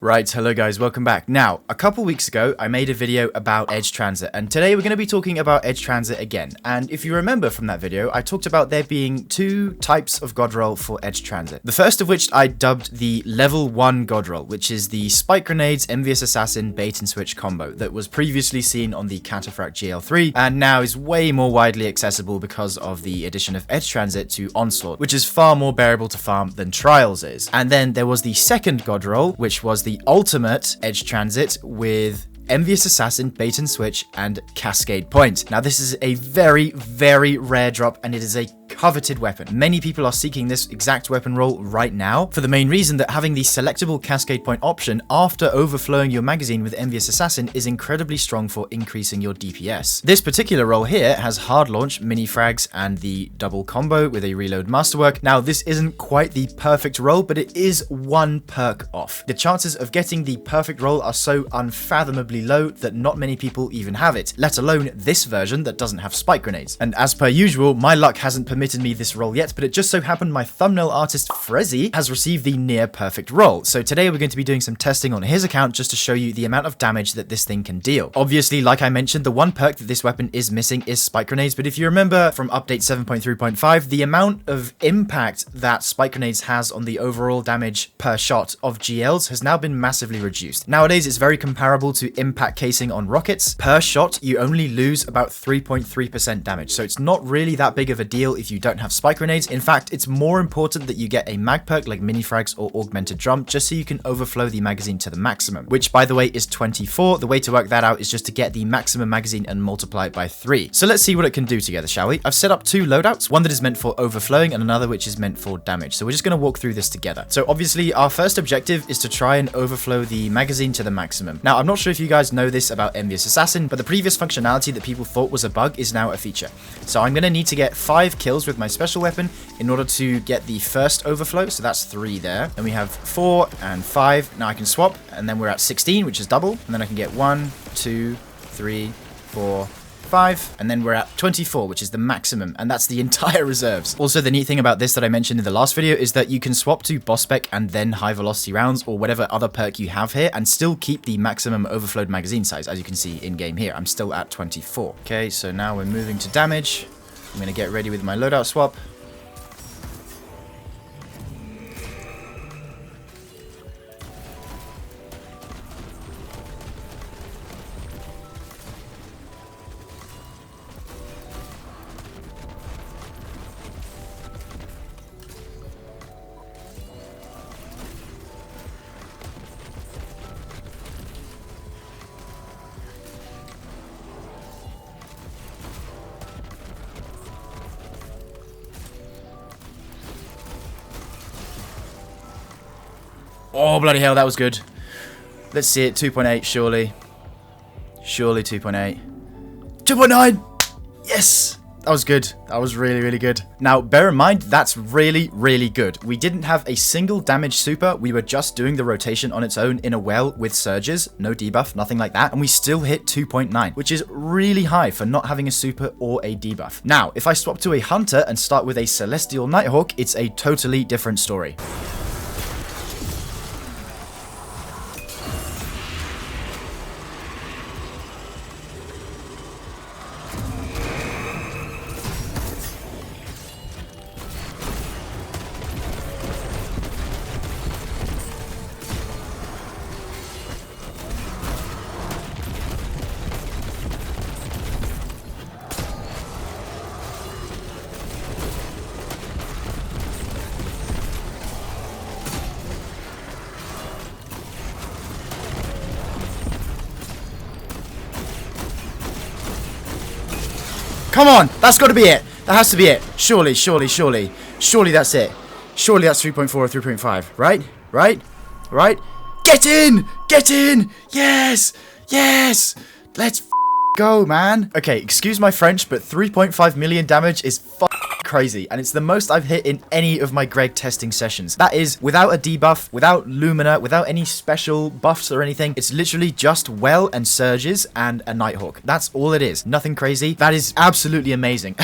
Right, hello guys, welcome back. Now, a couple weeks ago, I made a video about edge transit, and today we're going to be talking about edge transit again. And if you remember from that video, I talked about there being two types of god roll for edge transit. The first of which I dubbed the level 1 god roll, which is the spike grenades, Envious Assassin, bait and switch combo that was previously seen on the Cataphract GL3 and now is way more widely accessible because of the addition of edge transit to Onslaught, which is far more bearable to farm than Trials is. And then there was the second god roll, which was the ultimate edge transit with Envious Assassin, bait and switch, and Cascade point. Now this is a very, very rare drop, and it is a coveted weapon. Many people are seeking this exact weapon roll right now for the main reason that having the selectable Cascade point option after overflowing your magazine with Envious Assassin is incredibly strong for increasing your DPS. This particular roll here has hard launch, mini frags, and the double combo with a reload masterwork. Now this isn't quite the perfect roll, but it is one perk off. The chances of getting the perfect roll are so unfathomably low that not many people even have it, let alone this version that doesn't have spike grenades. And as per usual, my luck hasn't permitted me this roll yet, but it just so happened my thumbnail artist Frezzy has received the near perfect roll. So today we're going to be doing some testing on his account just to show you the amount of damage that this thing can deal. Obviously, like I mentioned, the one perk that this weapon is missing is spike grenades, but if you remember from update 7.3.5, the amount of impact that spike grenades has on the overall damage per shot of GLs has now been massively reduced. Nowadays, it's very comparable to impact casing on rockets. Per shot, you only lose about 3.3% damage, so it's not really that big of a deal if you don't have spike grenades. In fact, it's more important that you get a mag perk like mini frags or augmented drum just so you can overflow the magazine to the maximum, which by the way is 24. The way to work that out is just to get the maximum magazine and multiply it by 3. So let's see what it can do together, shall we? I've set up two loadouts, one that is meant for overflowing and another which is meant for damage. So we're just going to walk through this together. So obviously our first objective is to try and overflow the magazine to the maximum. Now I'm not sure if you guys know this about Envious Assassin, but the previous functionality that people thought was a bug is now a feature. So I'm going to need to get 5 kills with my special weapon in order to get the first overflow. So that's 3 there. Then we have 4 and 5. Now I can swap, and then we're at 16, which is double. And then I can get 1, 2, 3, 4, 5, and then we're at 24, which is the maximum, and that's the entire reserves. Also, the neat thing about this that I mentioned in the last video is that you can swap to boss spec and then high velocity rounds or whatever other perk you have here and still keep the maximum overflowed magazine size. As you can see in game here, I'm still at 24. Okay, so now we're moving to damage. I'm gonna get ready with my loadout swap. Oh, bloody hell, that was good. Let's see it. 2.8, surely. Surely 2.8. 2.9! Yes! That was good. That was really, really good. Now, bear in mind, that's really, really good. We didn't have a single damage super. We were just doing the rotation on its own in a well with surges. No debuff, nothing like that. And we still hit 2.9, which is really high for not having a super or a debuff. Now, if I swap to a hunter and start with a Celestial Nighthawk, it's a totally different story. Come on, that's got to be it. That has to be it. Surely, surely, surely. Surely that's it. Surely that's 3.4 or 3.5. Right? Right? Right? Get in! Get in! Yes! Yes! Let's go, man. Okay, excuse my French, but 3.5 million damage is crazy, and it's the most I've hit in any of my Greg testing sessions. That is without a debuff, without Lumina, without any special buffs or anything. It's literally just well and surges and a Nighthawk. That's all it is. Nothing crazy. That is absolutely amazing.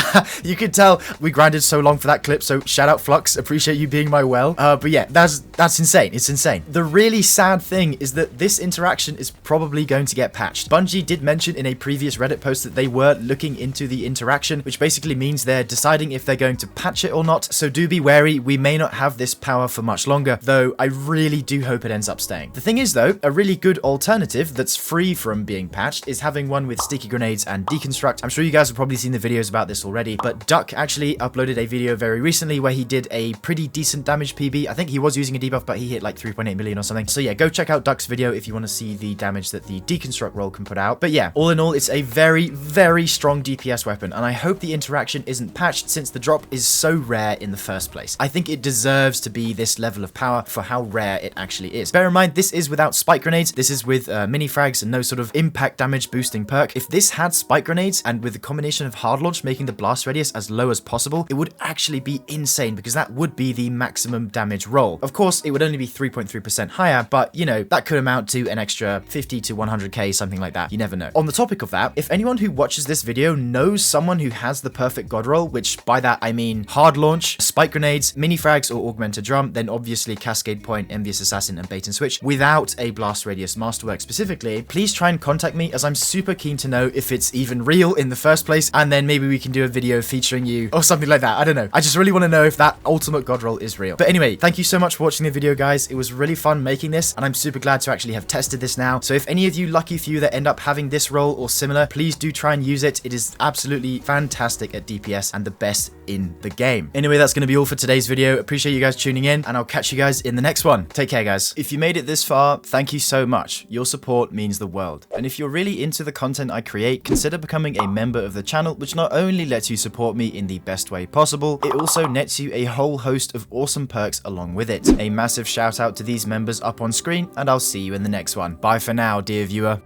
You could tell we grinded so long for that clip, so shout out Flux. Appreciate you being my well. But yeah, that's insane. It's insane. The really sad thing is that this interaction is probably going to get patched. Bungie did mention in a previous Reddit post that they were looking into the interaction, which basically means they're deciding if they're going to patch it or not. So do be wary. We may not have this power for much longer, though I really do hope it ends up staying. The thing is though, a really good alternative that's free from being patched is having one with sticky grenades and deconstruct. I'm sure you guys have probably seen the videos about this already, but Duck actually uploaded a video very recently where he did a pretty decent damage PB. I think he was using a debuff, but he hit like 3.8 million or something. So yeah, go check out Duck's video if you want to see the damage that the deconstruct roll can put out. But yeah, all in all, it's a very, very strong DPS weapon, and I hope the interaction isn't patched since the drop is so rare in the first place. I think it deserves to be this level of power for how rare it actually is. Bear in mind, this is without spike grenades. This is with mini frags and no sort of impact damage boosting perk. If this had spike grenades and with the combination of hard launch making the blast radius as low as possible, it would actually be insane because that would be the maximum damage roll. Of course, it would only be 3.3% higher, but you know, that could amount to an extra 50 to 100k, something like that. You never know. On the topic of that, if anyone who watches this video knows someone who has the perfect god roll, which by that I mean hard launch, spike grenades, mini frags, or augmented drum, then obviously Cascade Point, Envious Assassin, and bait and switch without a blast radius masterwork specifically, please try and contact me as I'm super keen to know if it's even real in the first place, and then maybe we can do a video featuring you or something like that. I don't know. I just really want to know if that ultimate god roll is real. But anyway, thank you so much for watching the video, guys. It was really fun making this, and I'm super glad to actually have tested this now. So if any of you lucky few that end up having this roll or similar, please do try and use it. It is absolutely fantastic at DPS and the best in the game. Anyway, that's going to be all for today's video. Appreciate you guys tuning in, and I'll catch you guys in the next one. Take care, guys. If you made it this far, thank you so much. Your support means the world. And if you're really into the content I create, consider becoming a member of the channel, which not only lets you support me in the best way possible, it also nets you a whole host of awesome perks along with it. A massive shout out to these members up on screen, and I'll see you in the next one. Bye for now, dear viewer.